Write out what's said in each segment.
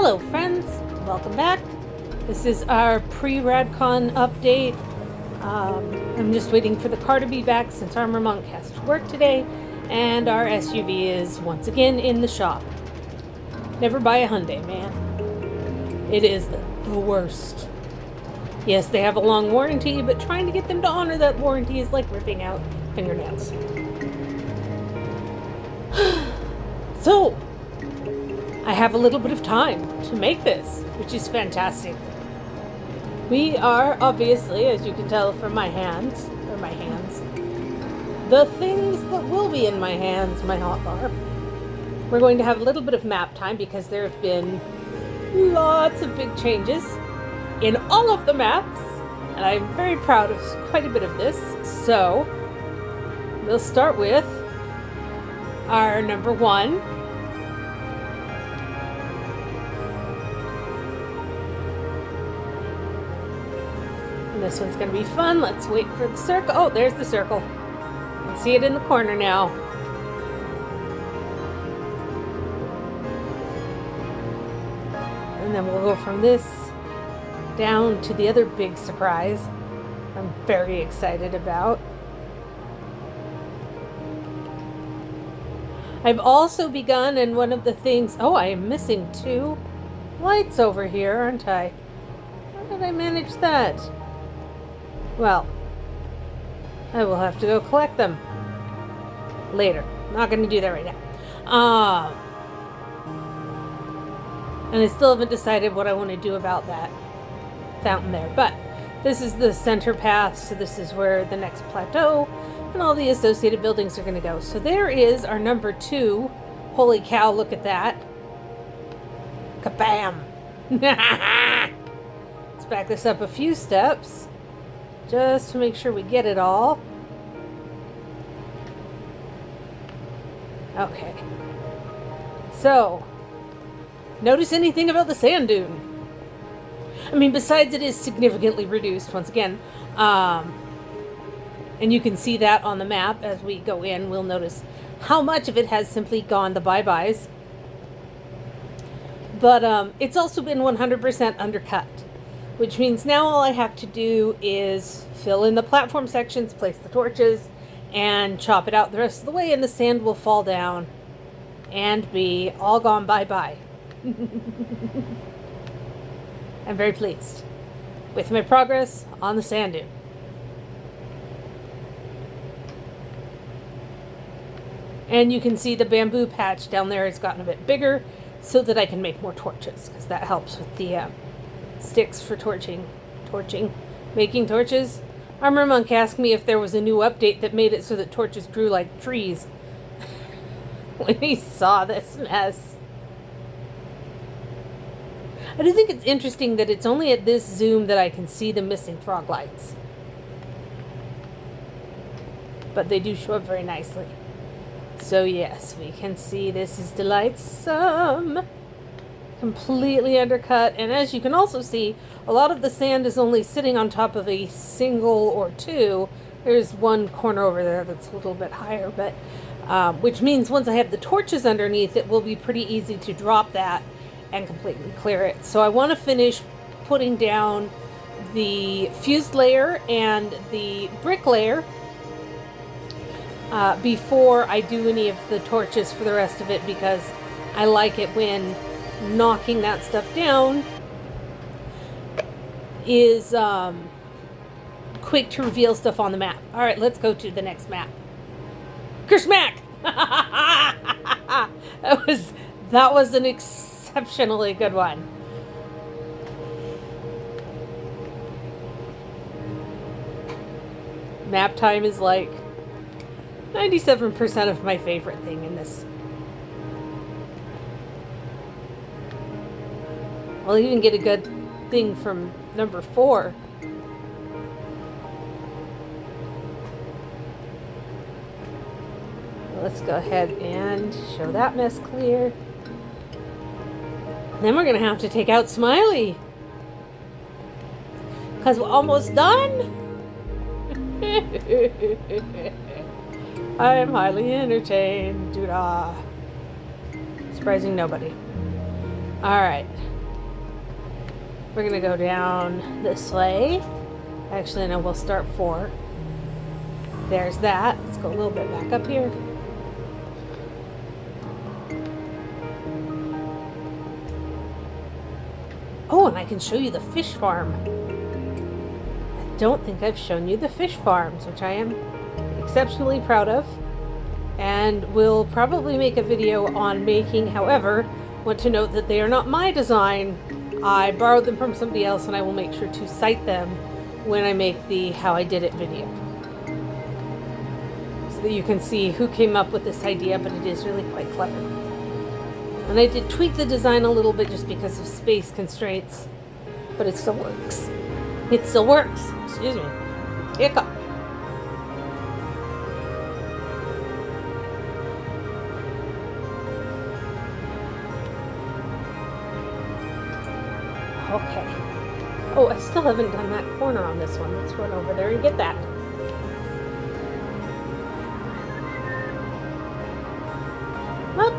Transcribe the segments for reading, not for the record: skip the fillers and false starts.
Hello friends, welcome back. This is our pre-Radcon update. I'm just waiting for the car to be back since Armor Monk has to work today, and our SUV is once again in the shop. Never buy a Hyundai, man. It is the worst. Yes, they have a long warranty, but trying to get them to honor that warranty is like ripping out fingernails. So, I have a little bit of time to make this, which is fantastic. We are obviously, as you can tell from my hands, the things that will be in my hands, my hotbar. We're going to have a little bit of map time because there have been lots of big changes in all of the maps, and I'm very proud of quite a bit of this. So, we'll start with our number one. And this one's going to be fun. Let's wait for the circle. Oh, there's the circle. You can see it in the corner now. And then we'll go from this down to the other big surprise I'm very excited about. I've also begun, and one of the things... Oh, I am missing 2 lights over here, aren't I? How did I manage that? Well, I will have to go collect them later. Not going to do that right now. And I still haven't decided what I want to do about that fountain there. But this is the center path, so this is where the next plateau and all the associated buildings are going to go. So there is our number 2. Holy cow, look at that. Kabam! Let's back this up a few steps just to make sure we get it all. Okay. So, notice anything about the sand dune? I mean, besides it is significantly reduced once again, and you can see that on the map as we go in. We'll notice how much of it has simply gone the bye-byes. But it's also been 100% undercut, which means now all I have to do is fill in the platform sections, place the torches, and chop it out the rest of the way, and the sand will fall down and be all gone bye-bye. I'm very pleased with my progress on the sand dune. And you can see the bamboo patch down there has gotten a bit bigger so that I can make more torches, because that helps with the sticks for making torches. Armor Monk asked me if there was a new update that made it so that torches grew like trees when he saw this mess. I do think it's interesting that it's only at this zoom that I can see the missing frog lights. But they do show up very nicely. So yes, we can see this is delightsome. Completely undercut. And as you can also see, a lot of the sand is only sitting on top of a single or 2. There's one corner over there that's a little bit higher, but which means once I have the torches underneath, it will be pretty easy to drop that and completely clear it. So I want to finish putting down the fused layer and the brick layer before I do any of the torches for the rest of it, because I like it when knocking that stuff down is quick to reveal stuff on the map. Alright, let's go to the next map. Kershmack! that was an exceptionally good one. Map time is like 97% of my favorite thing in this. I'll even get a good thing from number 4. Let's go ahead and show that mess clear. Then we're going to have to take out Smiley, because we're almost done. I am highly entertained. Doo-dah. Surprising nobody. Alright. We're going to go down this way. Actually, no, we'll start 4. There's that. Let's go a little bit back up here. Oh, and I can show you the fish farm. I don't think I've shown you the fish farms, which I am exceptionally proud of. And will probably make a video on making. However, want to note that they are not my design. I borrowed them from somebody else, and I will make sure to cite them when I make the How I Did It video. So that you can see who came up with this idea, but it is really quite clever. And I did tweak the design a little bit just because of space constraints, but it still works. It still works. Excuse me. Hiccup. Okay. Oh, I still haven't done that corner on this one. Let's run over there and get that. Up.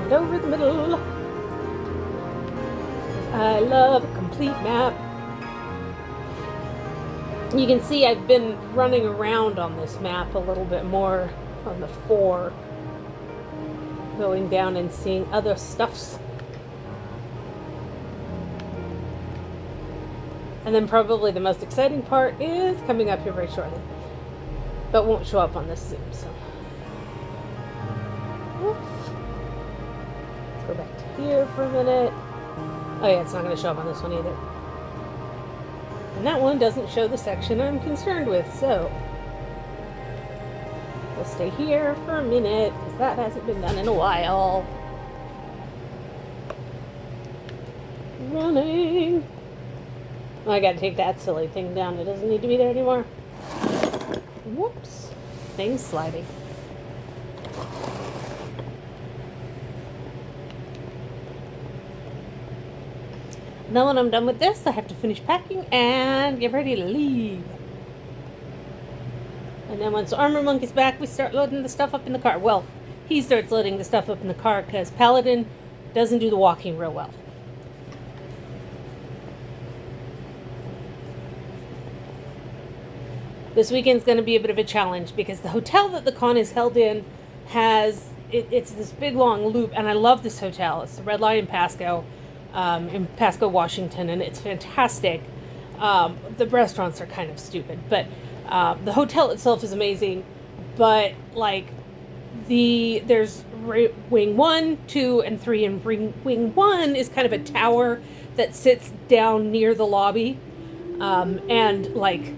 And over the middle. I love a complete map. You can see I've been running around on this map a little bit more on the 4. Going down and seeing other stuffs. And then probably the most exciting part is coming up here very shortly. But won't show up on this Zoom, so. Oops. Let's go back to here for a minute. Oh yeah, it's not going to show up on this one either. And that one doesn't show the section I'm concerned with, so. We'll stay here for a minute, because that hasn't been done in a while. Running. Oh, I gotta take that silly thing down. It doesn't need to be there anymore. Whoops. Thing's sliding. Now when I'm done with this, I have to finish packing and get ready to leave. And then once Armor Monkey's back, we start loading the stuff up in the car. Well, he starts loading the stuff up in the car because Paladin doesn't do the walking real well. This weekend's going to be a bit of a challenge because the hotel that the con is held in has, it's this big long loop, and I love this hotel. It's the Red Lion in Pasco, Washington, and it's fantastic. The restaurants are kind of stupid, but the hotel itself is amazing. But like there's wing 1, 2, and 3, and wing 1 is kind of a tower that sits down near the lobby, and like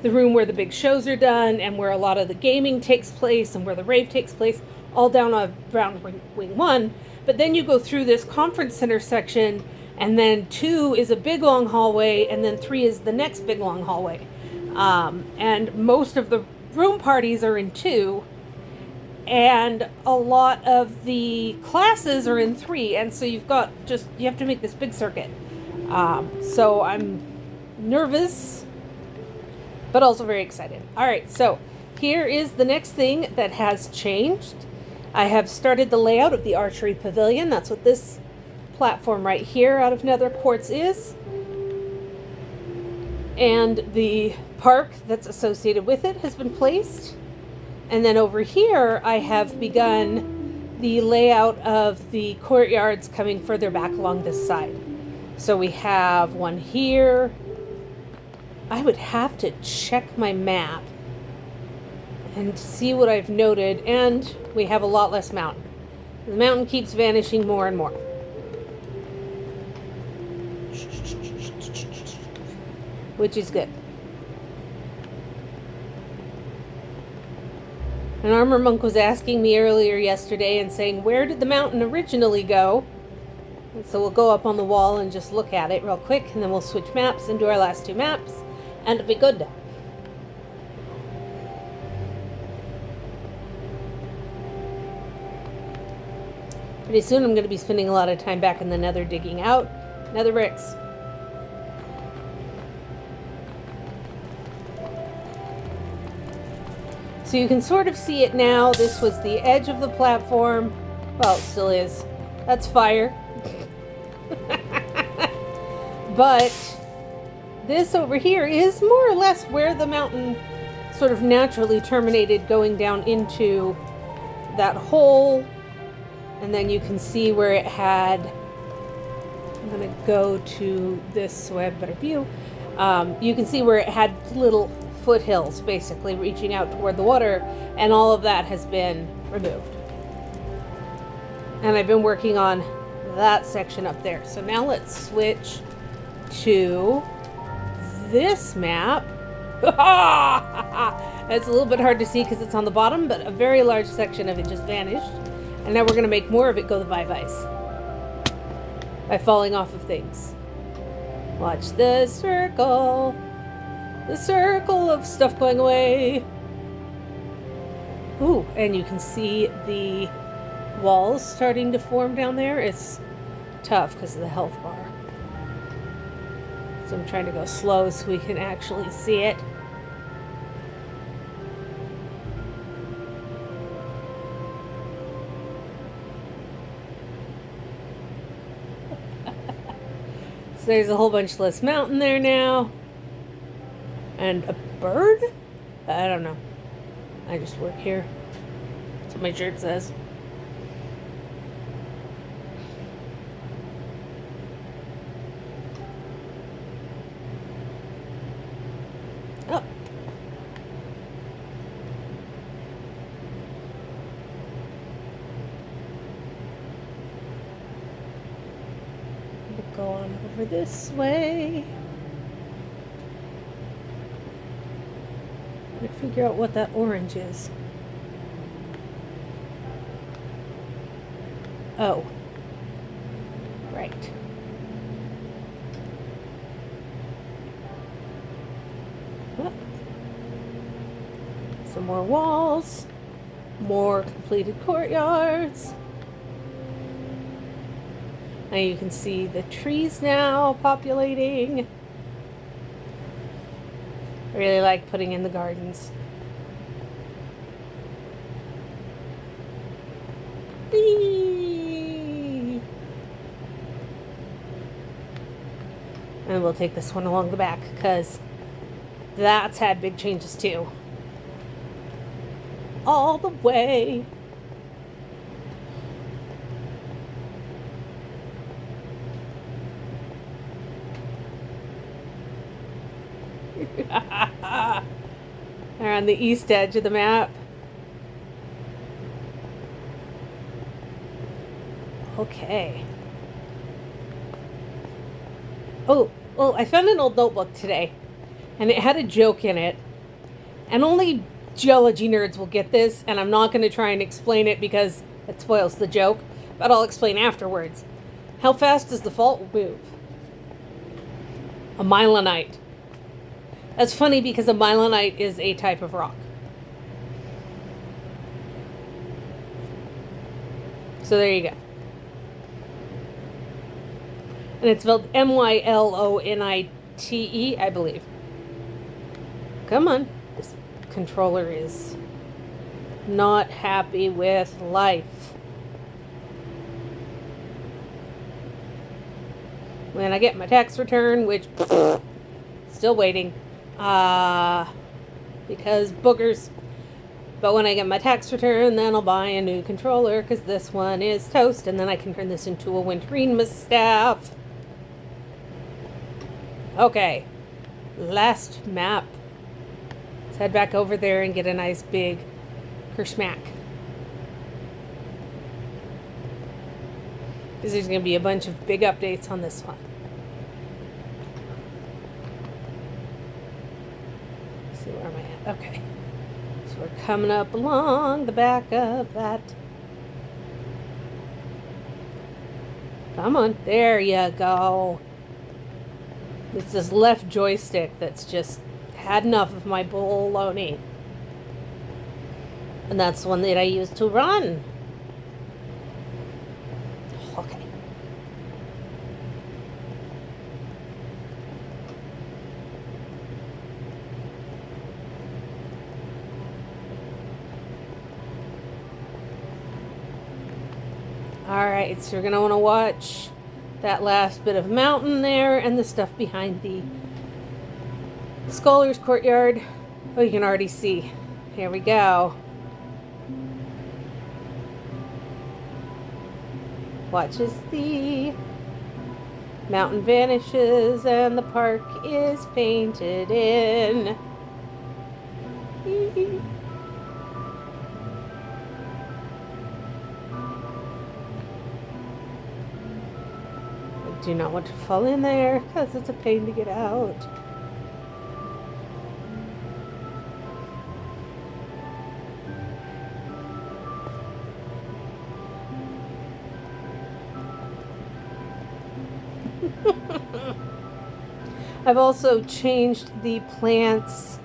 the room where the big shows are done and where a lot of the gaming takes place and where the rave takes place, all down around wing 1. But then you go through this conference center section, and then 2 is a big long hallway, and then 3 is the next big long hallway. And most of the room parties are in 2, and a lot of the classes are in 3, and so you have to make this big circuit. So I'm nervous, but also very excited. All right, so here is the next thing that has changed. I have started the layout of the Archery Pavillion. That's what this platform right here out of nether quartz is. And the park that's associated with it has been placed. And then over here, I have begun the layout of the courtyards coming further back along this side. So we have one here. I would have to check my map and see what I've noted, and we have a lot less mountain. The mountain keeps vanishing more and more. Which is good. An armor monk was asking me earlier yesterday and saying, where did the mountain originally go? And so we'll go up on the wall and just look at it real quick, and then we'll switch maps and do our last 2 maps, and it'll be good. Pretty soon I'm going to be spending a lot of time back in the nether digging out nether bricks. So you can sort of see it now. This was the edge of the platform. Well, it still is. That's fire. But this over here is more or less where the mountain sort of naturally terminated, going down into that hole. And then you can see where it had, I'm going to go to this so I have a better view. You can see where it had little foothills basically reaching out toward the water, and all of that has been removed. And I've been working on that section up there. So now let's switch to this map. It's a little bit hard to see because it's on the bottom, but a very large section of it just vanished. And now we're going to make more of it go the vice by falling off of things. Watch the circle. The circle of stuff going away. Ooh, and you can see the walls starting to form down there. It's tough because of the health bar. So I'm trying to go slow so we can actually see it. So there's a whole bunch less mountain there now. And a bird? I don't know. I just work here. That's what my shirt says. Oh. We'll go on over this way. Figure out what that orange is. Oh. Right. Oh. Some more walls. More completed courtyards. And you can see the trees now populating. I really like putting in the gardens. Whee! And we'll take this one along the back because that's had big changes too. All the way. They're on the east edge of the map. Okay. Oh, well, I found an old notebook today, and it had a joke in it. And only geology nerds will get this, and I'm not going to try and explain it because it spoils the joke, but I'll explain afterwards. How fast does the fault move? A milenite. That's funny because a milenite is a type of rock. So there you go. And it's spelled M-Y-L-O-N-I-T-E, I believe. Come on. This controller is not happy with life. When I get my tax return, which still waiting. Because boogers. But when I get my tax return, then I'll buy a new controller because this one is toast, and then I can turn this into a winterine staff. Okay, last map. Let's head back over there and get a nice big kerschmack. Because there's going to be a bunch of big updates on this one. Let's see, where am I at? Okay. So we're coming up along the back of that. Come on. There you go. It's this left joystick that's just had enough of my baloney. And that's the one that I use to run. Okay. Alright, so you're going to want to watch that last bit of mountain there and the stuff behind the Scholars Courtyard. Oh, you can already see. Here we go. Watch as the mountain vanishes and the park is painted in. I do not want to fall in there because it's a pain to get out. I've also changed the plants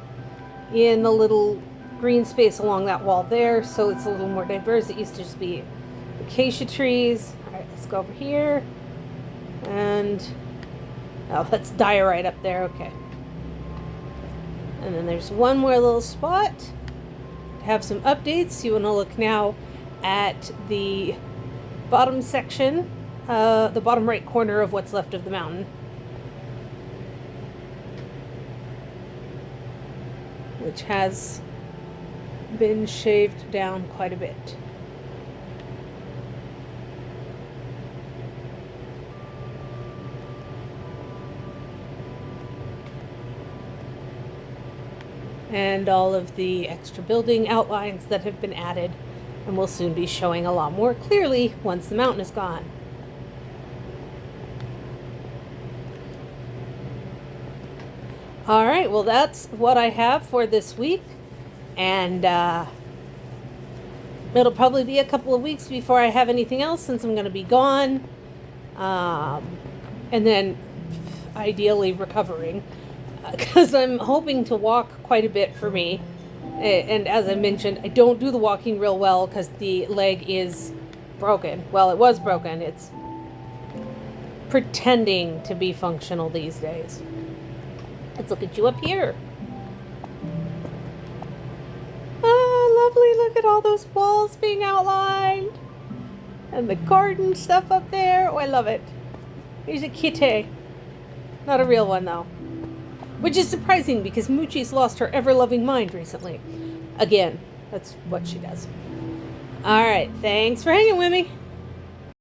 in the little green space along that wall there, so it's a little more diverse. It used to just be acacia trees. Alright, let's go over here. And oh, that's diorite up there. Okay. And then there's one more little spot to have some updates. You want to look now at the bottom section, the bottom right corner of what's left of the mountain, which has been shaved down quite a bit. And all of the extra building outlines that have been added and will soon be showing a lot more clearly once the mountain is gone. Alright, well that's what I have for this week, and it'll probably be a couple of weeks before I have anything else since I'm going to be gone, and then ideally recovering, because I'm hoping to walk quite a bit for me, and as I mentioned, I don't do the walking real well because the leg is broken. Well, it was broken. It's pretending to be functional these days. Let's look at you up here. Ah, lovely. Look at all those walls being outlined. And the garden stuff up there. Oh, I love it. Here's a kitty. Not a real one, though. Which is surprising because Moochie's lost her ever-loving mind recently. Again, that's what she does. Alright, thanks for hanging with me.